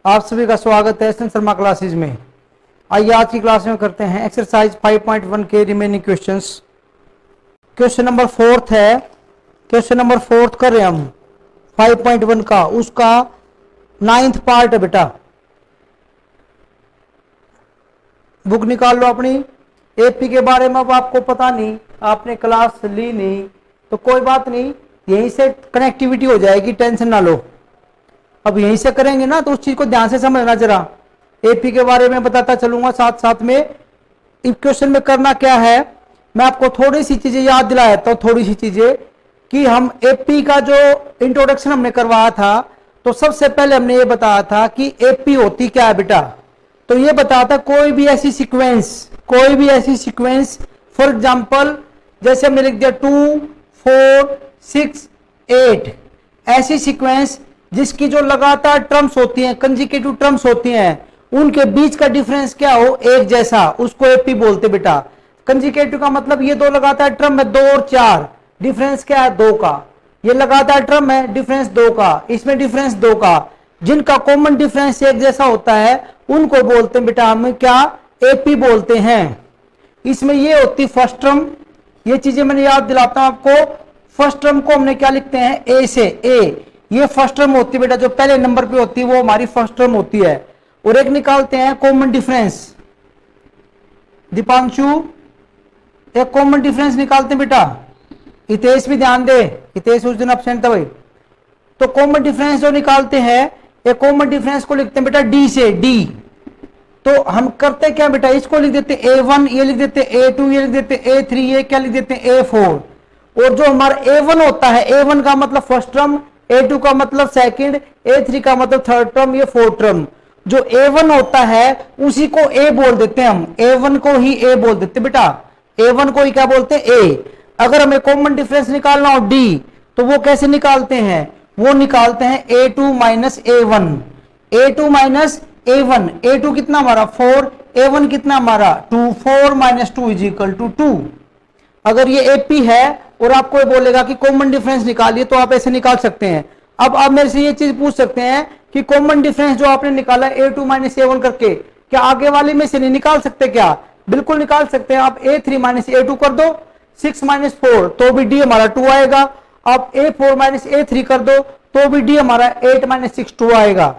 आप सभी का स्वागत है एसएन शर्मा क्लासेज में। आइए आज की क्लास में करते हैं एक्सरसाइज 5.1 के रिमेनिंग क्वेश्चंस। क्वेश्चन नंबर 4 है, क्वेश्चन नंबर 4 कर रहे हैं हम 5.1 का, उसका 9th पार्ट है बेटा। बुक निकाल लो अपनी। एपी के बारे में अब आपको पता नहीं, आपने क्लास ली नहीं तो कोई बात नहीं, यहीं से कनेक्टिविटी हो जाएगी, टेंशन ना लो। अब यहीं से करेंगे ना तो उस चीज को ध्यान से समझना। जरा एपी के बारे में बताता चलूंगा साथ साथ में। क्वेश्चन में करना क्या है, मैं आपको थोड़ी सी चीजें याद दिला देता हूं, थोड़ी सी चीजें कि हम एपी का जो इंट्रोडक्शन हमने करवाया था तो सबसे पहले हमने ये बताया था कि एपी होती क्या है बेटा। तो ये बताया था कोई भी ऐसी सीक्वेंस, फॉर एग्जाम्पल जैसे हमने लिख दिया 2, 4, 6, 8, ऐसी सीक्वेंस जिसकी जो लगातार टर्म्स होती हैं, कंजिक्यूटिव टर्म्स होती हैं, उनके बीच का डिफरेंस क्या हो, एक जैसा, उसको एपी बोलते बेटा। कंजिक्यूटिव का मतलब ये दो लगातार टर्म है, 2 और 4, डिफरेंस क्या है 2 का। ये लगातार टर्म है, डिफरेंस 2 का, इसमें डिफरेंस 2 का, जिनका कॉमन डिफरेंस एक जैसा होता है उनको बोलते हैं बेटा हम क्या, एपी बोलते हैं। इसमें ये होती फर्स्ट टर्म, ये चीजें मैंने याद दिलाता हूं आपको। फर्स्ट टर्म को हमने क्या लिखते हैं, ए से, ए, ये फर्स्ट टर्म होती है बेटा, जो पहले नंबर पे होती है वो हमारी फर्स्ट टर्म होती है। और एक निकालते हैं कॉमन डिफरेंस, दीपांशु एक कॉमन डिफरेंस निकालते हैं बेटा। हितेश भी ध्यान दे, हितेश उस दिन एब्सेंट था भाई। तो कॉमन डिफरेंस जो निकालते हैं, एक कॉमन डिफरेंस को लिखते हैं बेटा डी से, डी। तो हम करते क्या बेटा, इसको लिख देते A1, ये लिख देते A2, ये लिख देते A3, ये क्या लिख देते A4। और जो हमारा A1 होता है, A1 का मतलब फर्स्ट टर्म, A2 का मतलब सेकंड, A3 का मतलब थर्ड टर्म, ये फोर्थ टर्म। जो A1 होता है उसी को A बोल देते हैं हम, A1 को ही A बोल देते बेटा, A1 को ही क्या बोलते हैं, A। अगर हमें कॉमन डिफरेंस निकालना हो D, तो वो कैसे निकालते हैं, वो निकालते हैं A2 minus A1, A2 minus A1, A2 कितना हमारा 4, A1 कितना हमारा 2, 4 माइनस 2 इज इक्वल टू 2। अगर ये एपी है और आपको ये बोलेगा कि कॉमन डिफरेंस निकालिए तो आप ऐसे निकाल सकते हैं। अब आप मेरे से ये चीज पूछ सकते हैं कि कॉमन डिफरेंस जो आपने निकाला A2 माइनस A1 करके, क्या आगे वाले में से नहीं निकाल सकते क्या? बिल्कुल निकाल सकते हैं। आप A3 माइनस A2 कर दो, 6 माइनस 4 तो भी D हमारा 2 आएगा। आप A4 माइनस A3 कर दो तो भी D हमारा 8 माइनस 6 2 आएगा।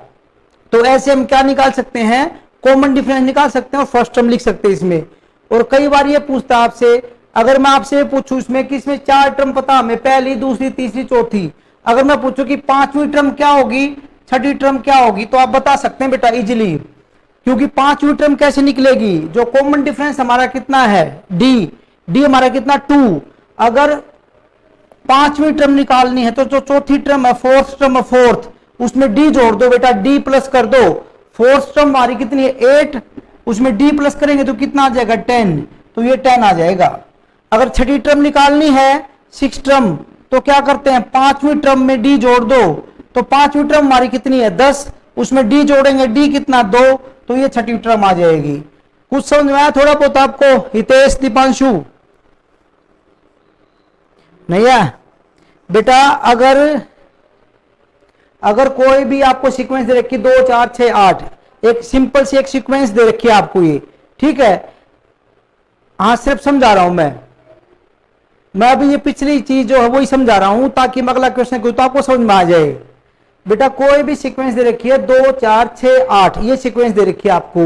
तो ऐसे हम क्या निकाल सकते हैं, कॉमन डिफरेंस निकाल सकते हैं और फर्स्ट टर्म लिख सकते हैं इसमें। और कई बार ये पूछता है आपसे, अगर मैं आपसे पूछूं इसमें कि इसमें 4 टर्म पता हमें, पहली, दूसरी, तीसरी, चौथी, अगर मैं पूछूं कि 5वीं टर्म क्या होगी, 6ठी टर्म क्या होगी, तो आप बता सकते हैं बेटा इजीली। क्योंकि 5वीं टर्म कैसे निकलेगी, जो कॉमन डिफरेंस हमारा कितना है डी हमारा कितना 2। अगर 5वीं टर्म निकालनी है तो जो चौथी टर्म है, फोर्थ टर्म है, फोर्थ, उसमें डी जोड़ दो बेटा, डी प्लस कर दो। फोर्थ टर्म हमारी कितनी है 8, उसमें डी प्लस करेंगे तो कितना आ जाएगा 10, तो ये 10 आ जाएगा। अगर 6ठी टर्म निकालनी है 6 टर्म, तो क्या करते हैं 5वीं टर्म में डी जोड़ दो, तो 5वीं टर्म हमारी कितनी है 10, उसमें डी जोड़ेंगे, डी कितना 2, तो ये 6ठी टर्म आ जाएगी। कुछ समझ में आया थोड़ा बहुत आपको, हितेश, दीपांशु? नहीं है बेटा। अगर कोई भी आपको सीक्वेंस दे रखी 2, 4, 6, 8, एक सिंपल सी एक सीक्वेंस दे रखी है आपको ये, ठीक है, हाँ सिर्फ समझा रहा हूं मैं अभी ये पिछली चीज जो है वही समझा रहा हूं ताकि मैं अगला क्वेश्चन करूं तो आपको समझ में आ जाए। बेटा कोई भी सीक्वेंस दे रखी है 2, 4, 6, 8, ये सीक्वेंस दे रखी है आपको,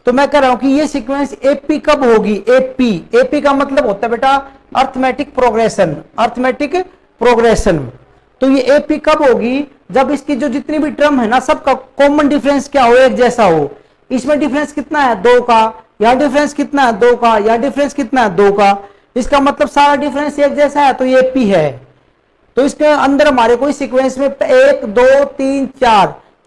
तो मैं कह रहा हूं कि ये सीक्वेंस एपी कब होगी, एपी का मतलब होता है बेटा अर्थमेटिक प्रोग्रेशन। तो ये एपी कब होगी, जब इसकी जो जितनी भी टर्म है ना, सबका कॉमन डिफरेंस क्या हो, एक जैसा हो। इसमें डिफरेंस कितना है 2 का, या डिफरेंस कितना है 2 का, या डिफरेंस कितना है 2 का, इसका मतलब सारा डिफरेंस एक जैसा है, तो ये पी है। तो इसके अंदर हमारे कोई सीक्वेंस में 1, 2, 3,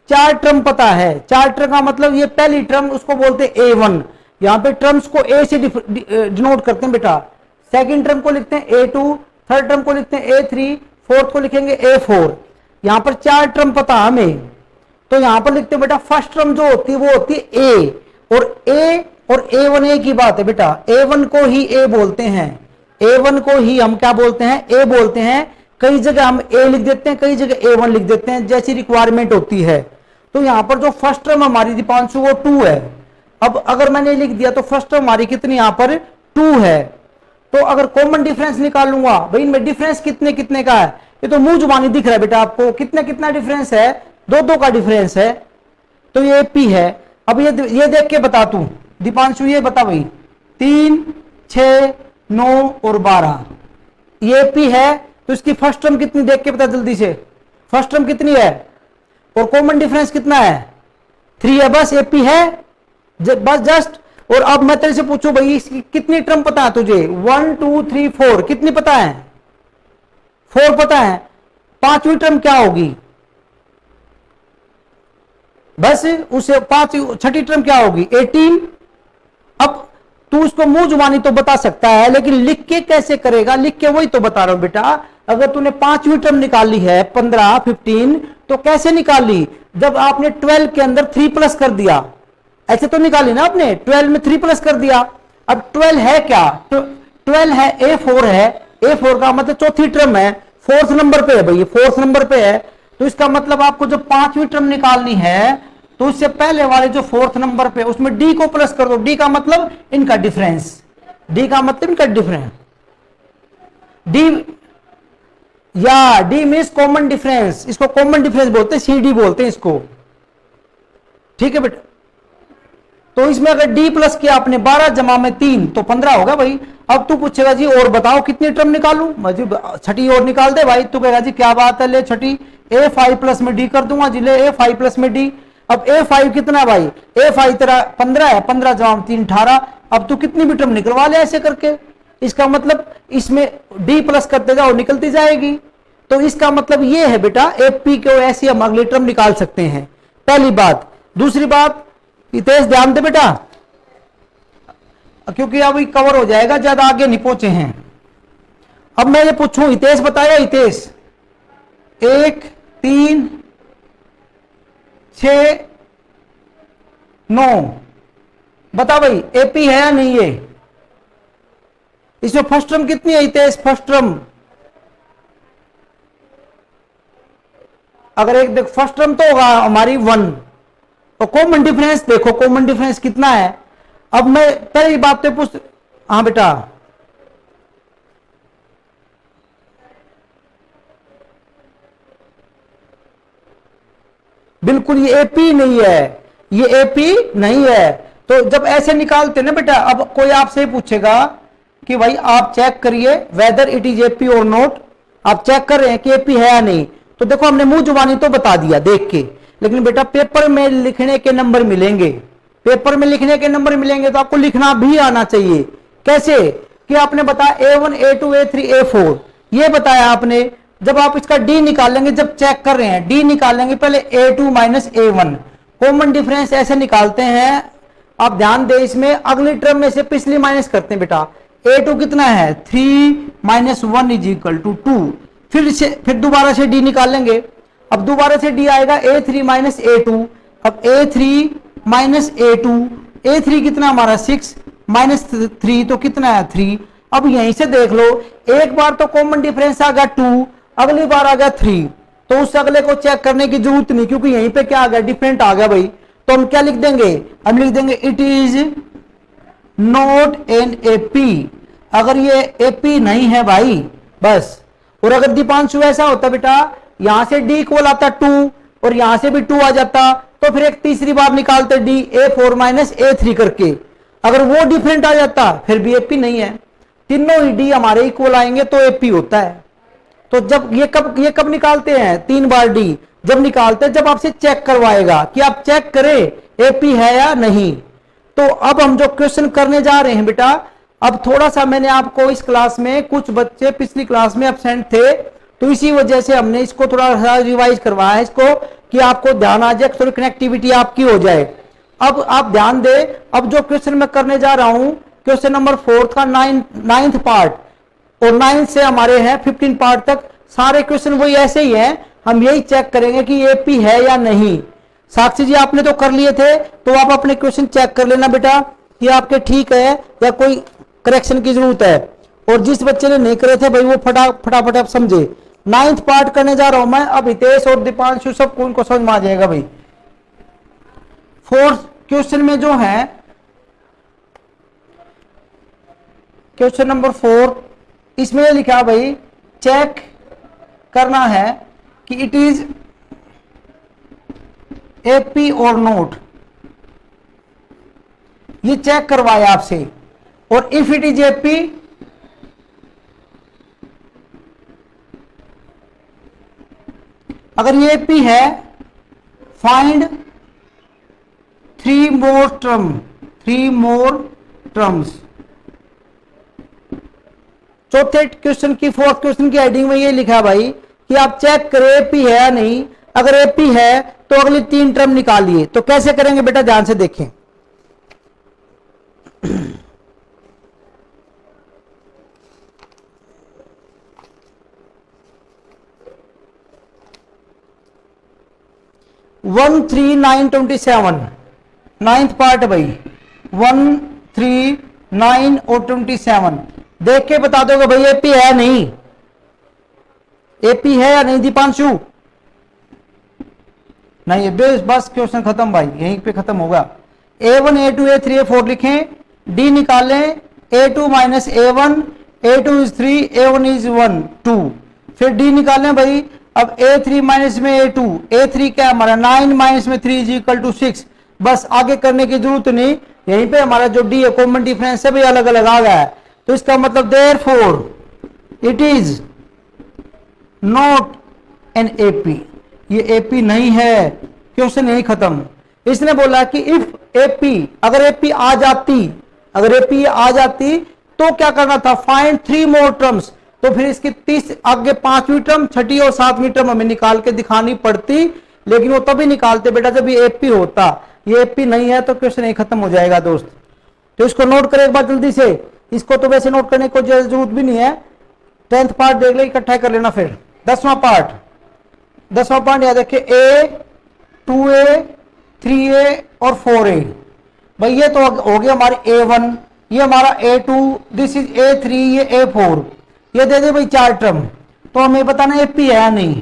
4 टर्म पता है। 4 टर्म का मतलब ये पहली टर्म उसको बोलते हैं A1, यहां पे टर्म्स को A से डिनोट करते हैं बेटा। सेकंड टर्म को लिखते हैं A2, थर्ड टर्म को लिखते हैं A3, फोर्थ को लिखेंगे A4। यहां पर 4 टर्म पता हमें, तो यहां पर लिखते हैं बेटा फर्स्ट टर्म जो होती है वो होती है A, और A और A1 एक ही बात है बेटा, A1 को ही A बोलते हैं, A1 को ही हम क्या बोलते हैं, A बोलते हैं। कई जगह हम A लिख देते हैं, कई जगह A1 लिख देते हैं, जैसी रिक्वायरमेंट होती है। तो यहां पर जो फर्स्ट टर्म हमारी दीपांशु वो 2 है। अब अगर मैंने लिख दिया तो फर्स्ट टर्म हमारी कितनी यहां पर 2 है। तो अगर कॉमन डिफरेंस निकालूंगा भाई, इनमें डिफरेंस कितने कितने का है, ये तो मुंह जुबानी दिख रहा है बेटा आपको, कितना कितना डिफरेंस है, 2 का डिफरेंस है। तो ये पी है। अब ये देख के बता तू दीपांशु, ये बता भाई 3, 6, 9 और 12 ये पी है, तो इसकी फर्स्ट टर्म कितनी देख के बता जल्दी से, फर्स्ट टर्म कितनी है और कॉमन डिफरेंस कितना है, 3 है, बस एपी है बस जस्ट। और अब मैं तेरे से पूछूं भाई इसकी कितनी टर्म पता है तुझे, 1 2 3 4 कितनी पता है, 4 पता है, पांचवी टर्म क्या होगी, बस उसे छठी टर्म क्या होगी 18। अब तू उसको मुंह जुबानी तो बता सकता है, लेकिन लिख के कैसे करेगा, लिख के वही तो बता रहा हूं बेटा। अगर तूने पांचवी टर्म निकाली है 15 15 तो कैसे निकाली, जब आपने 12 के अंदर 3 प्लस कर दिया, ऐसे तो निकाली ना आपने, 12 में 3 प्लस कर दिया। अब 12 है क्या, 12 है A4 है, A4 का मतलब चौथी टर्म है, 4th नंबर पे है भाई, 4th नंबर पे है। तो इसका मतलब आपको जब पांचवी टर्म निकालनी है तो उससे पहले वाले जो 4th नंबर पे उसमें डी को प्लस कर दो, डी का मतलब इनका डिफरेंस, डी का मतलब इनका डिफरेंस, डी या डी मीन्स कॉमन डिफरेंस, इसको कॉमन डिफरेंस बोलते हैं, सीडी बोलते हैं इसको, ठीक है बेटा। तो इसमें अगर डी प्लस किया आपने 12 जमा में 3 तो 15 होगा भाई। अब तू पूछेगा जी और बताओ कितनी टर्म निकालूं, मैं छठी और निकाल दे भाई, तू कहेगा जी क्या बात है, ले छठी A5 प्लस में डी कर दूंगा जी, ले A5 प्लस में डी। अब A5 कितना है भाई, A5 तेरा 15 है, 15 जमा 3 18। अब तू कितनी भी टर्म निकलवा ले ऐसे करके, इसका मतलब इसमें डी प्लस करते जाओ निकलती जाएगी। तो इसका मतलब ये है बेटा एपी को ऐसी हम अगली टर्म निकाल सकते हैं, पहली बात। दूसरी बात हितेश ध्यान दे बेटा, क्योंकि अभी कवर हो जाएगा, ज्यादा आगे नहीं पहुंचे हैं। अब मैं ये पूछूं, हितेश बताया, हितेश 1 3 6 9 बता भाई एपी है या नहीं है, इसमें फर्स्ट टर्म कितनी है हितेश, फर्स्ट टर्म अगर एक देख फर्स्ट टर्म तो होगा हमारी 1, तो कॉमन डिफरेंस देखो, कॉमन डिफरेंस कितना है। अब मैं पहली बात तो पूछ, हाँ बेटा बिल्कुल ये एपी नहीं है, ये एपी नहीं है। तो जब ऐसे निकालते ना बेटा, अब कोई आपसे पूछेगा कि भाई आप चेक करिए वेदर इट इज एपी और नॉट, आप चेक कर रहे हैं कि एपी है या नहीं, तो देखो हमने मुंह जुबानी तो बता दिया देख के, लेकिन बेटा पेपर में लिखने के नंबर मिलेंगे, पेपर में लिखने के नंबर मिलेंगे तो आपको लिखना भी आना चाहिए। कैसे कि आपने बताया A1 A2 A3 A4 ये बताया आपने, जब आप इसका डी निकालेंगे, जब चेक कर रहे हैं डी निकालेंगे पहले A2 minus A1, common difference ऐसे निकालते हैं। आप ध्यान दें इसमें अगली टर्म में से पिछली माइनस करते हैं बेटा, A2 कितना है 3 माइनस 1 इज इक्वल टू 2, फिर दोबारा से डी निकालेंगे। अब दोबारा से डी आएगा A3 माइनस A2, अब A3 माइनस A2, A3 कितना हमारा 6 माइनस 3 तो कितना है 3। अब यहीं से देख लो, एक बार तो कॉमन डिफरेंस आ गया 2, अगली बार आ गया 3, तो उस अगले को चेक करने की जरूरत नहीं, क्योंकि यहीं पे क्या आ गया डिफरेंट आ गया भाई। तो हम क्या लिख देंगे, हम लिख देंगे it is not an AP, अगर ये एपी नहीं है भाई बस। और अगर दीपांशु ऐसा होता बेटा, यहां से डी इक्वल आता 2 और यहां से भी 2 आ जाता, तो फिर एक तीसरी बार निकालते डी A4 माइनस A3 करके, अगर वो डिफरेंट आ जाता फिर भी एपी नहीं है। तीनों ही डी हमारे इक्वल आएंगे तो एपी होता है। तो जब ये कब निकालते हैं, 3 बार डी जब निकालते हैं जब आपसे चेक करवाएगा कि आप चेक करें एपी है या नहीं। तो अब हम जो क्वेश्चन करने जा रहे हैं बेटा, अब थोड़ा सा मैंने आपको इस क्लास में कुछ बच्चे पिछली क्लास में एब्सेंट थे, तो इसी वजह से हमने इसको थोड़ा सा रिवाइज करवाया है इसको, कि आपको ध्यान आ जाए, थोड़ी कनेक्टिविटी आपकी हो जाए। अब आप ध्यान दें, अब जो क्वेश्चन मैं करने जा रहा हूं, क्वेश्चन नंबर 4 का 9th पार्ट, और 9 से हमारे हैं 15 पार्ट तक, सारे क्वेश्चन वही ऐसे ही हैं। हम यही चेक करेंगे कि एपी है या नहीं। साक्षी जी आपने तो कर लिए थे, तो आप अपने क्वेश्चन चेक कर लेना बेटा कि आपके ठीक है या कोई करेक्शन की जरूरत है। और जिस बच्चे ने नहीं करे थे भाई वो फटाफट आप समझे। 9th पार्ट करने जा रहा हूं मैं, अब हितेश और दीपांशु सबको उनको समझ में आ जाएगा भाई। फोर्थ क्वेश्चन में जो है, क्वेश्चन नंबर 4, इसमें ये लिखा भाई चेक करना है कि इट इज एपी और नोट, ये चेक करवाया आपसे। और इफ इट इज एपी, अगर ये एपी है, फाइंड 3 more terms। चौथे क्वेश्चन की, फोर्थ क्वेश्चन की हेडिंग में ये लिखा भाई कि आप चेक करें एपी है या नहीं। अगर एपी है तो अगली 3 टर्म निकालिए। तो कैसे करेंगे बेटा, ध्यान से देखें। वन 3 9 27 नाइन्थ पार्ट है भाई, 1 3 9 और 27। देख के बता दोगे भाई एपी है नहीं, एपी है या नहीं दीपांशु? नहीं, बस क्वेश्चन खत्म भाई, यहीं पे खत्म होगा। A1 A2 A3 A4 लिखें, डी निकालें, A2 minus A1, A2 is 3, A1 is 1 2, फिर डी निकालें भाई। अब A3 माइनस में A2, A3 क्या हमारा 9 माइनस में 3 इज इक्वल टू 6। बस आगे करने की जरूरत नहीं, यहीं पे हमारा जो डी है कॉमन डिफरेंस है भी अलग अलग आ गया है। तो इसका मतलब therefore it is not an AP, ये एपी नहीं है। क्वेश्चन यही खत्म। इसने बोला कि इफ एपी, अगर एपी आ जाती, अगर एपी आ जाती तो क्या करना था, फाइंड 3 more terms। तो फिर इसकी 30 आगे 5वीं टर्म, 6ठी और 7वीं टर्म हमें निकाल के दिखानी पड़ती, लेकिन वो तभी निकालते बेटा जब ये एपी होता। ये एपी नहीं है तो क्वेश्चन यही खत्म हो जाएगा दोस्त। तो इसको नोट करें एक बार जल्दी से। इसको तो वैसे नोट करने की जरूरत भी नहीं है, 10th पार्ट देख ले, इकट्ठा कर लेना। फिर 10वां पार्ट याद रखे, A 2A 3A और 4A। भाई ये तो हो गया हमारे A1, ये हमारा A2, दिस इज A3, ये A4, ये दे दे भाई 4 टर्म। तो हमें बताना एपी है या नहीं।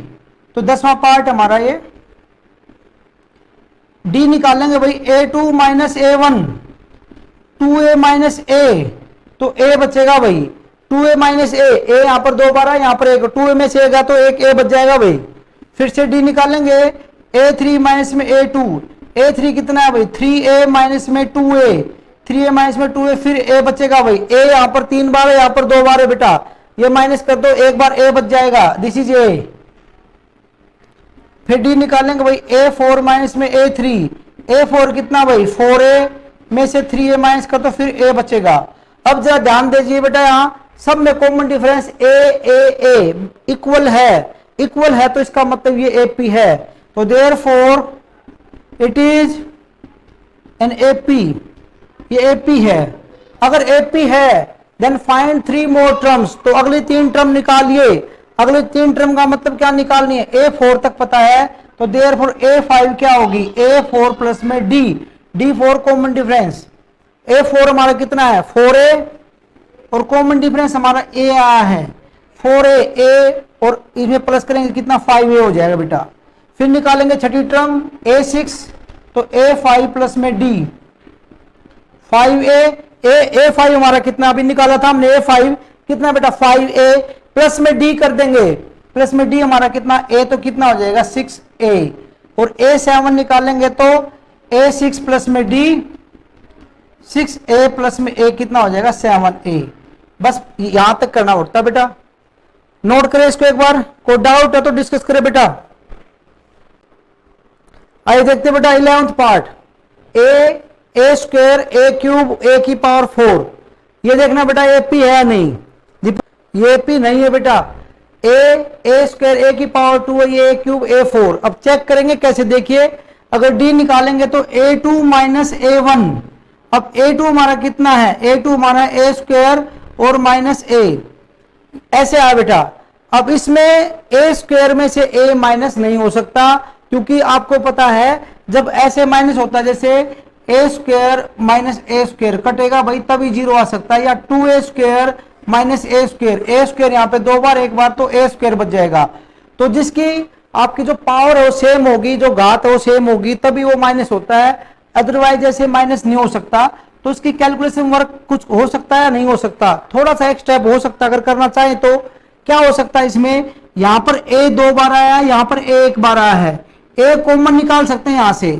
तो 10वां पार्ट हमारा ये, डी निकालेंगे भाई, A2 minus A1, 2A minus A, तो A बचेगा भाई 2A माइनस A, A यहां पर 2 बार है, यहां पर 1, 2A में से गया तो एक A बच जाएगा भाई। फिर से डी निकालेंगे, A3 माइनस में A2, A3 कितना है भाई 3A माइनस में 2A, 3A माइनस में 2A, फिर A बचेगा भाई। A यहां पर 3 बार है, यहां पर 2 बार है बेटा, ये माइनस कर दो, एक बार A बच जाएगा, दिस इज A। फिर डी निकालेंगे भाई, A4 माइनस में A3, A4 कितना भाई 4A में से 3A माइनस कर दो, फिर A बचेगा। अब जरा ध्यान दीजिए बेटा, यहां सब में कॉमन डिफरेंस A इक्वल है, तो इसका मतलब ये एपी है। तो therefore it is an AP, ये एपी है। अगर एपी है देन फाइंड 3 more terms, तो अगली 3 टर्म निकालिए। अगली 3 टर्म का मतलब क्या निकालनी है, A4 तक पता है, तो देयरफॉर A5 क्या होगी, A4 प्लस में D, D4 common difference. A4 हमारा कितना है 4A, और कॉमन डिफरेंस हमारा A आया है 4A, और इसमें प्लस करेंगे कितना 5A हो जाएगा बेटा। फिर निकालेंगे 6ठी टर्म A6, तो A5 प्लस में D 5A, A5 हमारा कितना अभी निकाला था हमने, A5 कितना बेटा 5A, प्लस में D कर देंगे, प्लस में D हमारा कितना A, तो कितना हो जाएगा 6A, और A7 निकालेंगे तो A6 प्लस में D 6A प्लस में A कितना हो जाएगा 7A। बस यहां तक करना होता है बेटा। नोट करें इसको एक बार, कोई डाउट है तो डिस्कस करें बेटा। आइए देखते बेटा 11th part, A square A cube A की पावर 4। ये देखना बेटा एपी है या नहीं, ये एपी नहीं है बेटा। A स्क्वायर A की पावर 2 है, ये A क्यूब A4। अब चेक करेंगे कैसे, देखिए अगर D निकालेंगे तो A2 माइनस A1। अब A2 हमारा कितना है, A2 हमारा A स्क्वायर और माइनस A, ऐसे आया बेटा। अब इसमें A स्क्वायर में से A माइनस नहीं हो सकता, क्योंकि आपको पता है जब ऐसे माइनस होता है, जैसे A square minus A square कटेगा भाई तभी 0 आ सकता है, या 2A square minus A square, A square यहाँ पे 2 बार, एक बार तो A स्क्वायर बच जाएगा। तो जिसकी आपकी जो पावर है वो सेम होगी, जो घात है वो सेम होगी, तभी वो माइनस होता है। अदरवाइज ऐसे माइनस नहीं हो सकता। तो इसकी कैलकुलेशन वर्क कुछ हो सकता है या नहीं हो सकता, थोड़ा सा एक स्टेप हो सकता है अगर करना चाहे तो। क्या हो सकता है इसमें, यहां पर a 2 बार आया है, यहां पर a 1 बार आया है, a कॉमन निकाल सकते हैं यहां से,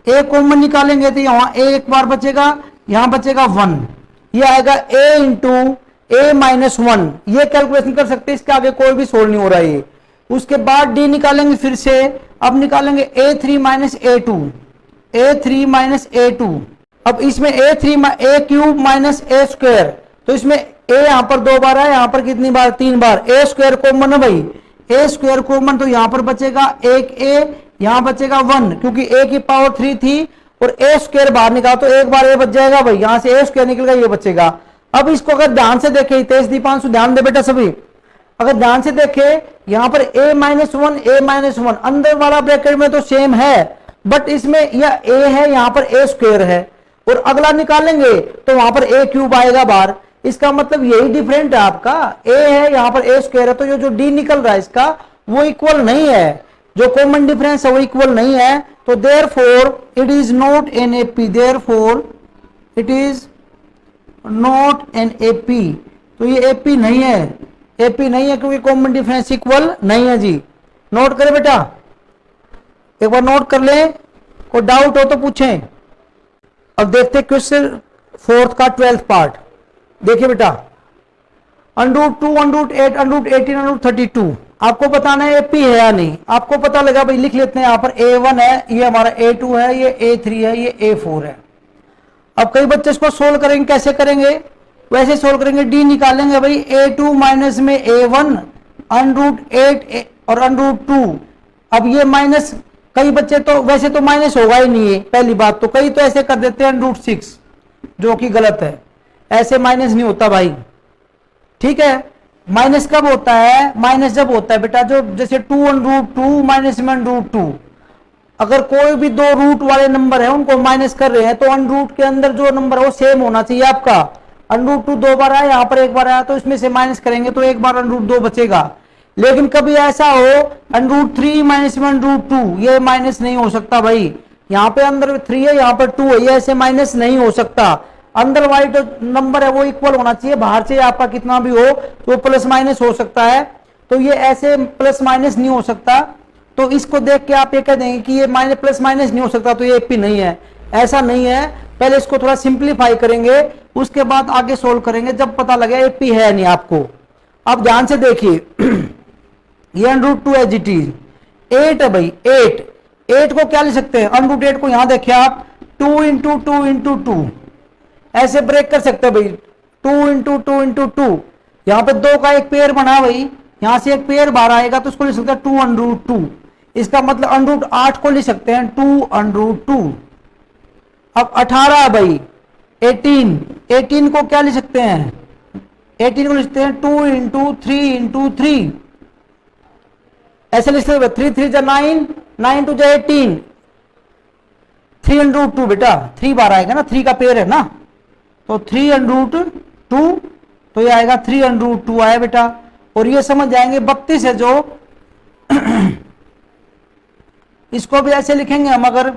a कॉमन निकालेंगे तो यहां a 1 बार बचेगा, यहां बचेगा 1, ये आएगा a इंटू a माइनस 1, ये कैलकुलेशन कर सकते हैं, इसके आगे कोई भी सोल्व नहीं हो रहा है। उसके बाद d निकालेंगे फिर से, अब निकालेंगे a3 minus a2, a3 minus a2, अब इसमें a cube minus a square, तो इसमें a यहां पर 2 बार है, यहां पर कितनी बार 3 बार, a स्क्वायर कॉमन है भाई, a स्क्वायर कॉमन, तो यहां पर बचेगा एक a, यहां बचेगा 1, क्योंकि a की पावर 3 थी और a स्क्वायर बाहर निकाला तो एक बार a बच जाएगा भाई, यहां से a स्क्वायर निकल गया, ये बचेगा। अब इसको अगर ध्यान से देखें, तेज दीपांशु ध्यान दे बेटा सभी, अगर ध्यान से देखे यहां पर a माइनस 1 अंदर वाला ब्रैकेट में तो सेम है, बट इसमें यह a है, यहां पर a स्क्वायर है, और अगला निकालेंगे तो वहां पर a क्यूब आएगा बाहर, इसका मतलब यही डिफरेंट है आपका, a है यहां पर a स्क्वायर है, तो ये जो d निकल रहा है इसका वो इक्वल नहीं है, जो कॉमन डिफरेंस है वो इक्वल नहीं है, तो therefore it is not an AP, therefore it is not an AP, तो ये एपी नहीं है, एपी नहीं है क्योंकि कॉमन डिफरेंस इक्वल नहीं है जी। नोट करें बेटा, एक बार नोट कर ले, कोई डाउट हो तो पूछें। अब देखते क्वेश्चन 4th का 12th पार्ट, देखिए बेटा, √2 √8 √18 √32, आपको बताना है एपी है या नहीं, आपको पता लगा भाई, लिख लेते हैं, यहाँ पर a1 है, ये हमारा a2 है, ये a3 है, ये a4 है। अब कई बच्चे इसको सोल्व करेंगे, कैसे करेंगे, वैसे सोल्व करेंगे, d निकालेंगे भाई, a2 माइनस में a1 √8 और √2, अब ये माइनस, कई बच्चे तो वैसे तो माइनस होगा ही नहीं है पहली बात, तो कई तो ऐसे कर देते हैं √6, जो कि गलत है, ऐसे माइनस नहीं होता भाई, ठीक है। माइनस कब होता है, माइनस जब होता है बेटा, जो जैसे 2 √2 माइनस में √2, अगर कोई भी दो रूट वाले नंबर है उनको माइनस कर रहे हैं तो √2 के अंदर जो नंबर है वो सेम होना चाहिए आपका, √2 2 बार आया, यहाँ पर एक बार आया, तो इसमें से माइनस करेंगे तो एक बार √2 बचेगा। लेकिन कभी ऐसा हो √3 माइनस में √2, ये माइनस नहीं हो सकता भाई, यहाँ पे अंदर 3 है, यहाँ पर 2 है, ये ऐसे माइनस नहीं हो सकता, अंदर वाली जो नंबर है वो इक्वल होना चाहिए, बाहर से आपका कितना भी हो तो प्लस माइनस हो सकता है, तो ये ऐसे प्लस माइनस नहीं हो सकता। तो इसको देख के आप ये कह देंगे कि ये माइनस प्लस माइनस नहीं हो सकता, तो ये एपी नहीं है, ऐसा नहीं है। पहले इसको थोड़ा सिंप्लीफाई करेंगे, उसके बाद आगे सोल्व करेंगे, जब पता लगे एपी है नहीं आपको। अब ध्यान से देखिए, ये √2 है जी टी, 8 है भाई, 8 को क्या लिख सकते हैं, √8 को यहां देखिए आप 2 × 2 × 2 ऐसे ब्रेक कर सकते हैं भाई, 2 × 2 × 2, यहाँ पे 2 का एक पेयर बना भाई, यहां से एक पेयर बाहर आएगा तो उसको लिख सकते हैं 2 √2, इसका मतलब √8 को लिख सकते हैं 2 √2। अब 18 है भाई, 18 को क्या लिख सकते हैं, 18 को लिखते हैं 2 × 3 × 3, ऐसे लिख सकते हैं 3 3 जा 9, 9 2 जा 18, 3 √2 बेटा, 3 बार आएगा ना, 3 का पेयर है ना, तो 3 √2, तो ये आएगा 3 √2 आया बेटा। और ये समझ जाएंगे 32 है जो इसको भी ऐसे लिखेंगे हम, अगर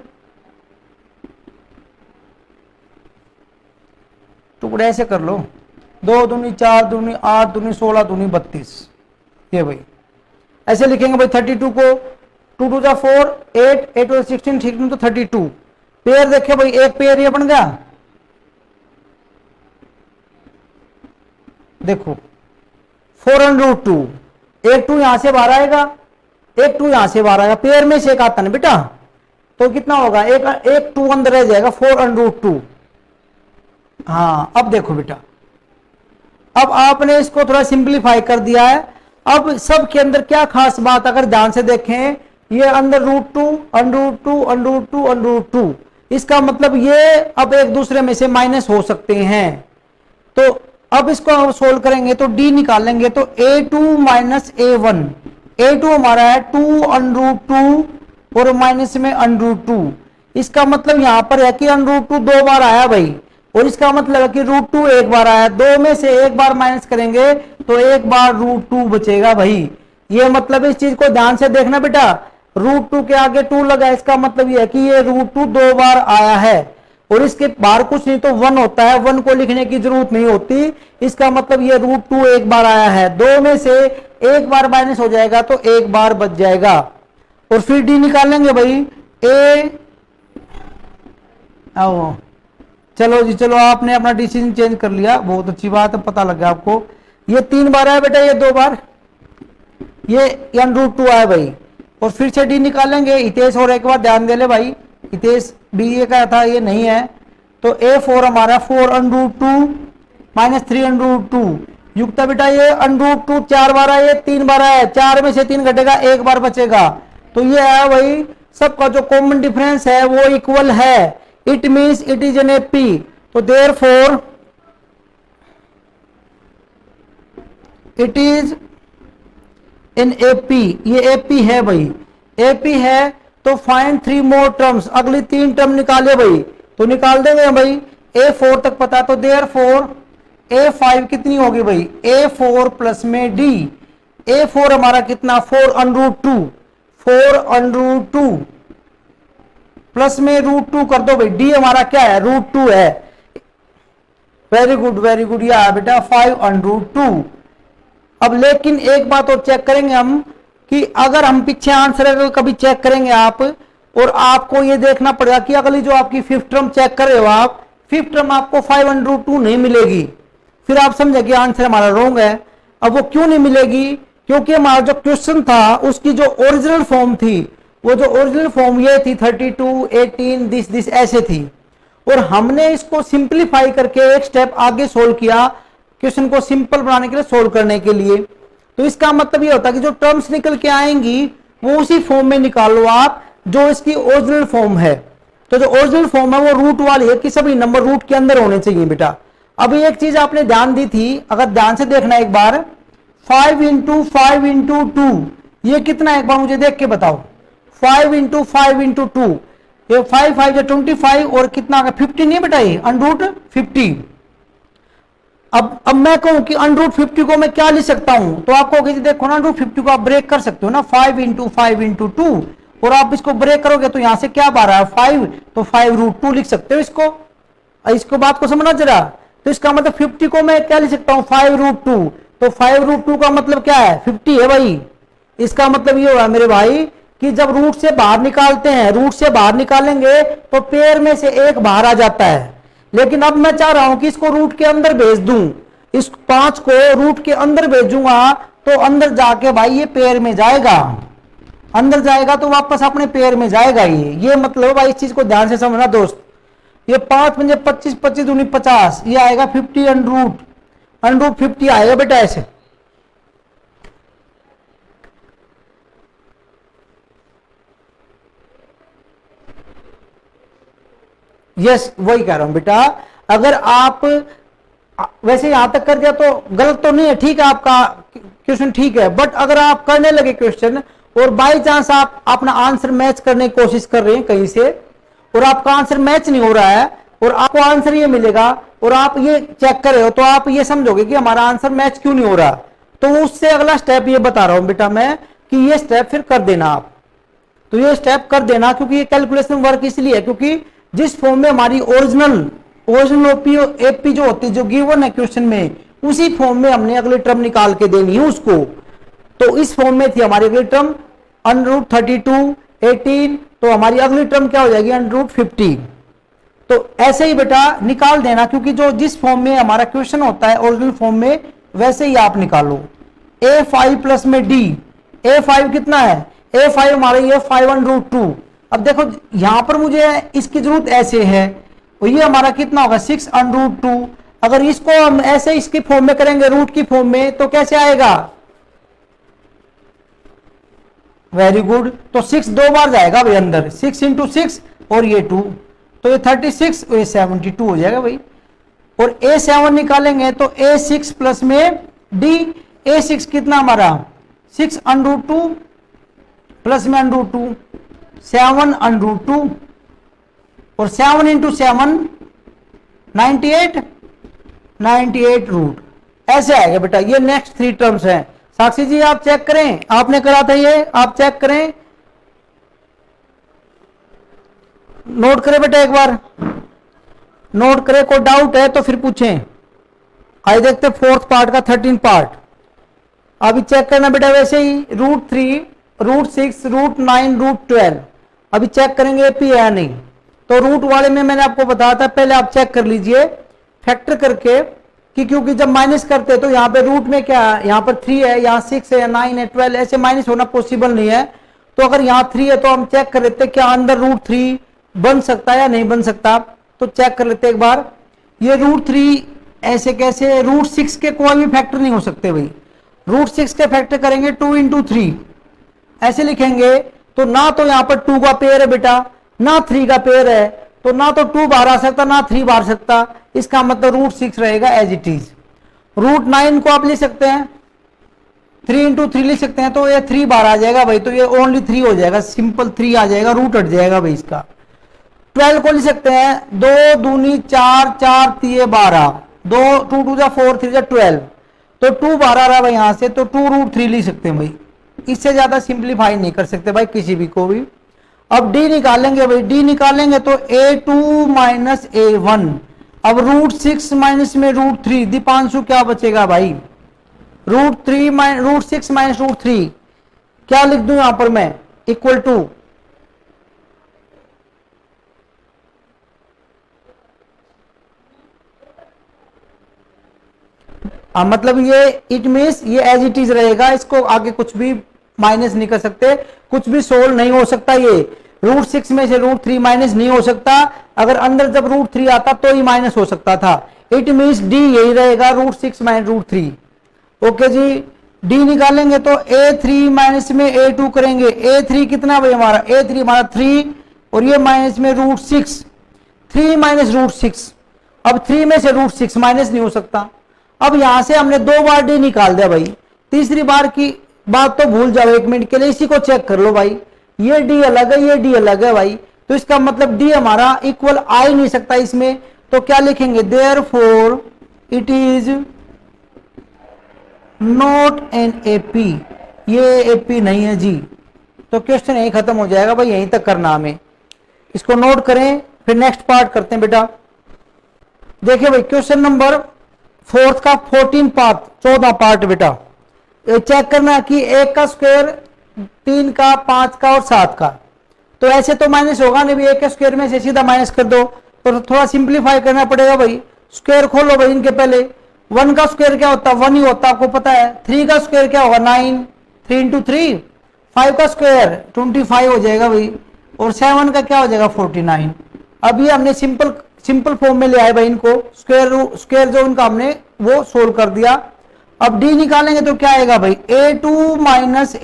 टुकड़े ऐसे कर लो, 2 दूनी 4 दूनी 8 दूनी 16 दूनी 32, ये भाई ऐसे लिखेंगे भाई। 32 को 2 2 जा 4, 8 8 16 16 तो 32, पेयर देखिए भाई, एक पेयर ये बन गया, देखो 4 √2, एक 2 यहां से बाहर आएगा, एक 2 यहां से बाहर आएगा, पेयर में से एक आता ना बेटा, तो कितना होगा, एक 2 अंदर रह जाएगा, 4 √2। हाँ अब देखो बेटा, अब आपने इसको थोड़ा सिंप्लीफाई कर दिया है। अब सब के अंदर क्या खास बात, अगर ध्यान से देखें, ये अंदर √2 √2 √2 √2, इसका मतलब ये अब एक दूसरे में से माइनस हो सकते हैं। तो अब इसको सोल्व करेंगे तो d निकालेंगे तो a2 माइनस a1, a2 हमारा है 2 √2 और माइनस में √2, इसका मतलब यहां पर है कि √2 2 बार आया भाई, और इसका मतलब है कि √2 एक बार आया, 2 में से एक बार माइनस करेंगे तो एक बार √2 बचेगा भाई। ये मतलब इस चीज को ध्यान से देखना बेटा, √2 के आगे 2 लगा, इसका मतलब ये है कि ये √2 2 बार आया है, और इसके बाहर कुछ नहीं तो 1 होता है, 1 को लिखने की जरूरत नहीं होती। इसका मतलब ये √2 एक बार आया है, दो में से एक बार माइनस हो जाएगा तो एक बार बच जाएगा। और फिर डी निकालेंगे भाई, ए आओ, चलो जी चलो, आपने अपना डिसीजन चेंज कर लिया, बहुत अच्छी बात है, पता लग गया आपको। ये 3 बार आया बेटा, ये 2 बार, ये √2 आया भाई। और फिर से डी निकालेंगे, इतेश और एक बार ध्यान दे ले भाई, इतेश बी ए का था, ये नहीं है, तो A4 हमारा 4√2 माइनस 3√2 युक्त बेटा, ये √2 4 बार आया, 3 बार आया, 4 में से 3 घटेगा, एक बार बचेगा, तो ये है भाई सबका जो कॉमन डिफरेंस है वो इक्वल है, it means it is an AP. तो therefore it is in AP, ये एपी है भाई, एपी है, तो फाइंड 3 मोर टर्म्स, अगली 3 टर्म निकाले भाई, तो निकाल देंगे भाई, A4 तक पता, तो देयरफॉर A5 कितनी होगी भाई, A4 प्लस में D, A4 हमारा कितना 4√2, 4√2 प्लस में √2 कर दो भाई, D हमारा क्या है √2 है, वेरी गुड वेरी गुड, ये है बेटा 5√2। अब लेकिन एक बात और चेक करेंगे हम कि अगर हम पीछे आंसर कभी चेक करेंगे आप, और आपको ये देखना पड़ेगा कि अगली जो आपकी 5th टर्म चेक कर रहे हो आप, 5th टर्म आपको 5√2 नहीं मिलेगी, फिर आप समझे कि आंसर हमारा रॉन्ग है। अब वो क्यों नहीं मिलेगी, क्योंकि हमारा जो क्वेश्चन था उसकी जो ओरिजिनल फॉर्म थी, वो जो ओरिजिनल फॉर्म ये थी 32 18 दिस ऐसे थी, और हमने इसको सिंप्लीफाई करके एक स्टेप आगे सोल्व किया, क्वेश्चन को सिंपल बनाने के लिए, सोल्व करने के लिए। तो इसका मतलब ये होता है कि जो टर्म्स निकल के आएंगी वो उसी फॉर्म में निकालो आप जो इसकी ओरिजिनल फॉर्म है। तो जो ओरिजिनल फॉर्म है वो रूट वाली है कि सभी नंबर रूट के अंदर होने चाहिए बेटा। अभी एक चीज आपने ध्यान दी थी, अगर ध्यान से देखना एक बार, 5 × 5 × 2 ये कितना है, एक बार मुझे देख के बताओ, 5 × 5 × 2, ये 5 5 जो 25 और कितना आ गया 50 नहीं बेटा, ये √50। अब मैं कहूं कि √50 को मैं क्या लिख सकता हूं, तो आपको देखो ना, √50 को आप ब्रेक कर सकते हो ना, 5 × 5 × 2, और आप इसको ब्रेक करोगे तो यहां से क्या बाहर है 5, तो 5√2 लिख सकते हो इसको बात को समझना जरा। तो इसका मतलब 50 को मैं क्या लिख सकता हूं 5√2, तो 5√2 का मतलब क्या है 50 है भाई। इसका मतलब ये हुआ मेरे भाई कि जब रूट से बाहर निकालते हैं, रूट से बाहर निकालेंगे तो पेयर में से एक बाहर आ जाता है, लेकिन अब मैं चाह रहा हूं कि इसको रूट के अंदर भेज दूं, इस 5 को रूट के अंदर भेजूंगा तो अंदर जाके भाई ये पेयर में जाएगा, अंदर जाएगा तो वापस अपने पेयर में जाएगा ये मतलब भाई इस चीज को ध्यान से समझना दोस्त। ये 5 पंजे 25, 25 दूनी 50, ये आएगा 50 √50 आएगा बेटा ऐसे। यस वही कह रहा हूं बेटा, अगर आप वैसे यहां तक कर दिया तो गलत तो नहीं है, ठीक है आपका क्वेश्चन ठीक है, बट अगर आप करने लगे क्वेश्चन और बाई चांस आप अपना आंसर मैच करने की कोशिश कर रहे हैं कहीं से और आपका आंसर मैच नहीं हो रहा है और आपको आंसर ये मिलेगा और आप ये चेक कर रहे हो, तो आप ये समझोगे कि हमारा आंसर मैच क्यों नहीं हो रहा, तो उससे अगला स्टेप ये बता रहा हूं बेटा मैं कि ये स्टेप फिर कर देना आप, तो ये स्टेप कर देना, क्योंकि ये कैलकुलेशन वर्क इसलिए है क्योंकि जिस फॉर्म में हमारी ओरिजिनल एपी जो होती है जो गिवन है क्वेश्चन में, उसी फॉर्म में हमने अगली टर्म निकाल के देनी है उसको। तो इस फॉर्म में थी हमारी अगली टर्म √32 18, तो हमारी अगली टर्म क्या हो जाएगी √50। तो ऐसे ही बेटा निकाल देना, क्योंकि जो जिस फॉर्म में हमारा क्वेश्चन होता है ओरिजिनल फॉर्म में वैसे ही आप निकालो। A5 प्लस में D, A5 कितना है, A5 हमारा ये 5√2। अब देखो यहां पर मुझे इसकी जरूरत ऐसे है, और ये हमारा कितना होगा 6√2। अगर इसको हम ऐसे इसकी फॉर्म में करेंगे रूट की फॉर्म में तो कैसे आएगा, वेरी गुड, तो 6 दो बार जाएगा भाई अंदर, 6 × 6 और ये 2, तो ये 36 और ये 72 हो जाएगा भाई। और A7 निकालेंगे तो A6 प्लस में D, A6 कितना हमारा 6√2 प्लस में √2 7√2, और 7 × 7 98 रूट, ऐसे आएगा बेटा। ये नेक्स्ट 3 टर्म्स हैं। साक्षी जी आप चेक करें, आपने करा था ये, आप चेक करें, नोट करें बेटा, एक बार नोट करें, कोई डाउट है तो फिर पूछें। आइए देखते हैं फोर्थ पार्ट का 13 पार्ट। अभी चेक करना बेटा, वैसे ही √3, √6, √9, √12 अभी चेक करेंगे एपी है या नहीं। तो रूट वाले में मैंने आपको बताया था, पहले आप चेक कर लीजिए फैक्टर करके कि क्योंकि जब माइनस करते हैं तो यहाँ पे रूट में क्या है, यहाँ पर 3 है, यहाँ 6 है, 9 है, 12 ऐसे माइनस होना पॉसिबल नहीं है। तो अगर यहाँ 3 है तो हम चेक कर लेते हैं क्या अंदर √3 बन सकता है या नहीं बन सकता। तो चेक कर लेते हैं एक बार। ये √3 ऐसे कैसे, √6 के कोई भी फैक्टर नहीं हो सकते भाई। √6 के फैक्टर करेंगे 2 × 3 ऐसे लिखेंगे। तो ना तो यहाँ पर 2 का पेयर है बेटा, ना 3 का पेयर है, तो ना तो 2 बाहर आ सकता ना 3 बाहर सकता। इसका मतलब √6 रहेगा एज इट इज। √9 को आप ले सकते हैं, 3 × 3 ले सकते हैं, तो ये 3 बाहर आ जाएगा भाई, तो ये ओनली 3 हो जाएगा, सिंपल 3 आ जाएगा, रूट हट जाएगा भाई इसका। 12 को ले सकते हैं, 2 दूनी 4, 4 3 12, 2 2 2 4 3 12, तो 2 बाहर आ रहा है भाई यहाँ से, तो 2√3 ले सकते हैं भाई। इससे ज्यादा सिंप्लीफाई नहीं कर सकते भाई किसी भी को भी। अब डी निकालेंगे भाई, डी निकालेंगे तो a2 - a1। अब √6 माइनस में √3, दीपांशु क्या बचेगा भाई, √6 - √3 क्या लिख दूं यहां पर मैं, इक्वल टू मतलब ये इट मीन्स ये एज इट इज रहेगा, इसको आगे कुछ भी माइनस नहीं कर सकते, कुछ भी सोल्व नहीं हो सकता। ये √6 में से √3 माइनस नहीं हो सकता, अगर अंदर जब √3 आता तो ही माइनस हो सकता था। इट मीन्स डी यही रहेगा, √6 - √3। ओके जी, डी निकालेंगे तो a3 माइनस में a2 करेंगे। a3 कितना भाई हमारा, a3 हमारा 3 और ये माइनस में √6, 3 - √6। अब 3 में से √6 माइनस नहीं हो सकता। अब यहां से हमने 2 बार डी निकाल दिया भाई, तीसरी बार की बात तो भूल जाओ, 1 मिनट के लिए इसी को चेक कर लो भाई। ये डी अलग है, ये डी अलग है भाई, तो इसका मतलब डी हमारा इक्वल आ ही नहीं सकता इसमें। तो क्या लिखेंगे, therefore it is not an AP, ये एपी नहीं है जी। तो क्वेश्चन यही खत्म हो जाएगा भाई, यहीं तक करना हमें। इसको नोट करें, फिर नेक्स्ट पार्ट करते हैं बेटा। देखिए भाई क्वेश्चन नंबर 4 का 14 पार्ट, 14 पार्ट बेटा। चेक करना कि 1 का स्क्वायर, 3 का, 5 का और 7 का। तो ऐसे तो माइनस होगा नहीं, 1 के स्क्वायर में से सीधा माइनस कर दो, तो थोड़ा सिंप्लीफाई करना पड़ेगा भाई। स्क्वायर खोलो भाई इनके पहले। 1 का स्क्वायर क्या होता है, 1 ही होता है, आपको पता है। 3 का स्क्वायर क्या होगा, 9, 3 × 3। 5 का स्क्वायर 25 हो जाएगा भाई, और 7 का क्या हो जाएगा, 49। अब ये हमने सिंपल फॉर्म में ले आए भाई इनको, स्क्वायर जो इनका हमने वो सोल्व कर दिया। अब डी निकालेंगे तो क्या आएगा भाई, a2 -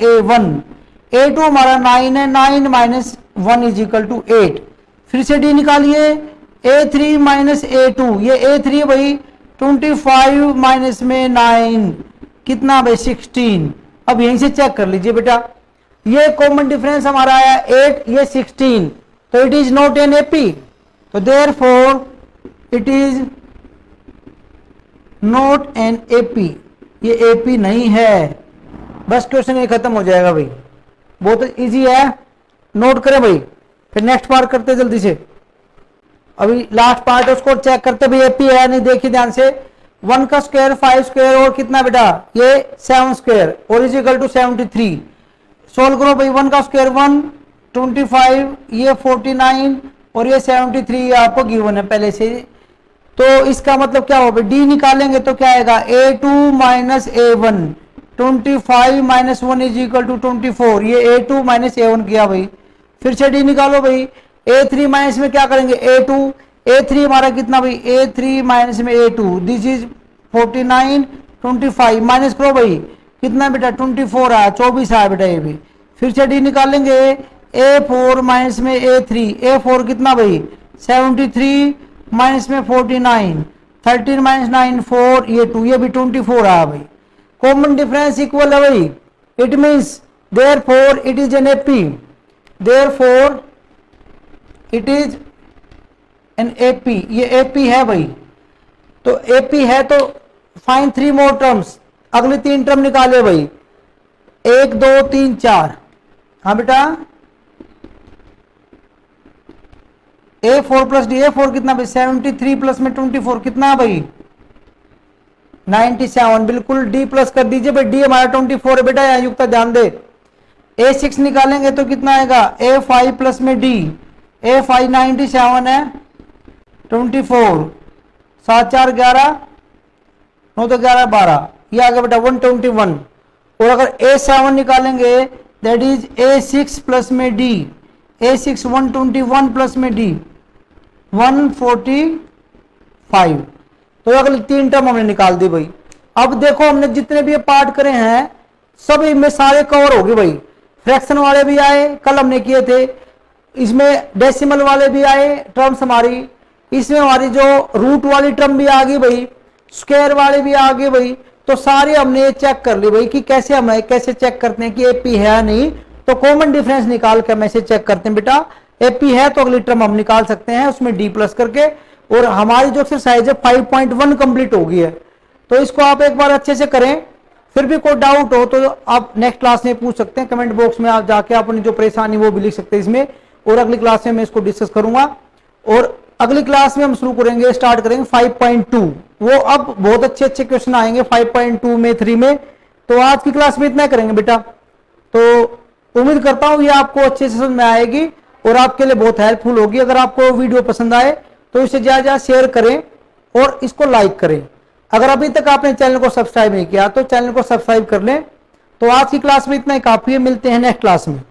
a1। a2 हमारा 9 है, 9 - 1 = 8। फिर से डी निकालिए, a3 - a2, ये a3 भाई 25 माइनस में 9 कितना भाई, 16। अब यहीं से चेक कर लीजिए बेटा, ये कॉमन डिफरेंस हमारा आया 8, ये 16, तो it is not an AP. तो therefore it is not an AP, ये एपी नहीं है। बस क्वेश्चन ये खत्म हो जाएगा भाई, बहुत इजी है, नोट करें भाई। फिर नेक्स्ट पार्ट करते हैं जल्दी से। अभी लास्ट पार्ट है, उसको चेक करते भाई एपी है नहीं, देखिए ध्यान से। 1 का स्क्वायर 5 स्क्वायर और कितना बेटा, ये 7 स्क्वायर और इज इक्वल टू 73। सोल्व करो भाई, 1 का स्क्वायर 1, 25, ये 49 और ये 73 आपको गिवन है पहले से। तो इसका मतलब क्या होगा, डी निकालेंगे तो क्या आएगा, a2 - a1, 25 - 1 = 24, ये a2 - a1 किया भाई। फिर से डी निकालो भाई, a3 माइनस में क्या करेंगे, a2, a3 हमारा कितना भाई, a3 माइनस में a2, दिस इज 49, 25 माइनस करो भाई, कितना बेटा 24 आया, 24 आया बेटा ये भी। फिर से डी निकालेंगे, a4 माइनस में a3, a4 कितना भाई 73 माइनस में 49, 13 माइनस 9 4, ये 2, ये भी 24 आया भाई। कॉमन डिफरेंस इक्वल है भाई, it means therefore it is an AP, therefore it is an AP, ये एपी है भाई। तो एपी है तो फाइंड 3 मोर टर्म्स, अगली 3 टर्म निकाले भाई, 1 2 3 4। हाँ बेटा, A4 प्लस डी, A4 कितना भाई 73 प्लस में 24 कितना है भाई 97, बिल्कुल डी प्लस कर दीजिए भाई, डी हमारा 24 है बेटा, यहाँ युक्त ध्यान दे। A6 निकालेंगे तो कितना आएगा A5 प्लस में डी, A5 97 है 24, 7 4 11, 9 तो 11 12, ये आ गया बेटा 121। और अगर A7 निकालेंगे दैट इज A6 प्लस में डी, A6 121 प्लस में डी 145। तो अगले 3 टर्म हमने निकाल दी भाई। अब देखो हमने जितने भी ये पार्ट करे हैं सब इनमें सारे कवर हो गए भाई। फ्रैक्शन वाले भी आए कल हमने किए थे, इसमें डेसिमल वाले भी आए टर्म्स हमारी, इसमें हमारी जो रूट वाली टर्म भी आ गई भाई, स्क्वायर वाले भी आ गए भाई। तो सारे हमने ये चेक कर ली भाई कि कैसे हम कैसे चेक करते हैं कि एपी है नहीं, तो कॉमन डिफरेंस निकाल के हम ऐसे चेक करते हैं बेटा। एपी है तो अगली टर्म हम निकाल सकते हैं उसमें डी प्लस करके। और हमारी जो एक्सरसाइज है 5.1 कंप्लीट हो गई है, तो इसको आप एक बार अच्छे से करें। फिर भी कोई डाउट हो तो आप नेक्स्ट क्लास में पूछ सकते हैं, कमेंट बॉक्स में आप जाके अपनी जो परेशानी वो भी लिख सकते हैं इसमें, और अगली क्लास में मैं इसको डिस्कस करूंगा। और अगली क्लास में हम शुरू करेंगे, स्टार्ट करेंगे 5.2। वो अब बहुत अच्छे अच्छे क्वेश्चन आएंगे 5.2 में 3 में। तो आज की क्लास में इतना करेंगे बेटा। तो उम्मीद करता हूं ये आपको अच्छे से समझ में आएगी और आपके लिए बहुत हेल्पफुल होगी। अगर आपको वीडियो पसंद आए तो इसे ज्यादा ज्यादा शेयर करें और इसको लाइक करें। अगर अभी तक आपने चैनल को सब्सक्राइब नहीं किया तो चैनल को सब्सक्राइब कर लें। तो आज की क्लास में इतना ही काफी है, मिलते हैं नेक्स्ट क्लास में।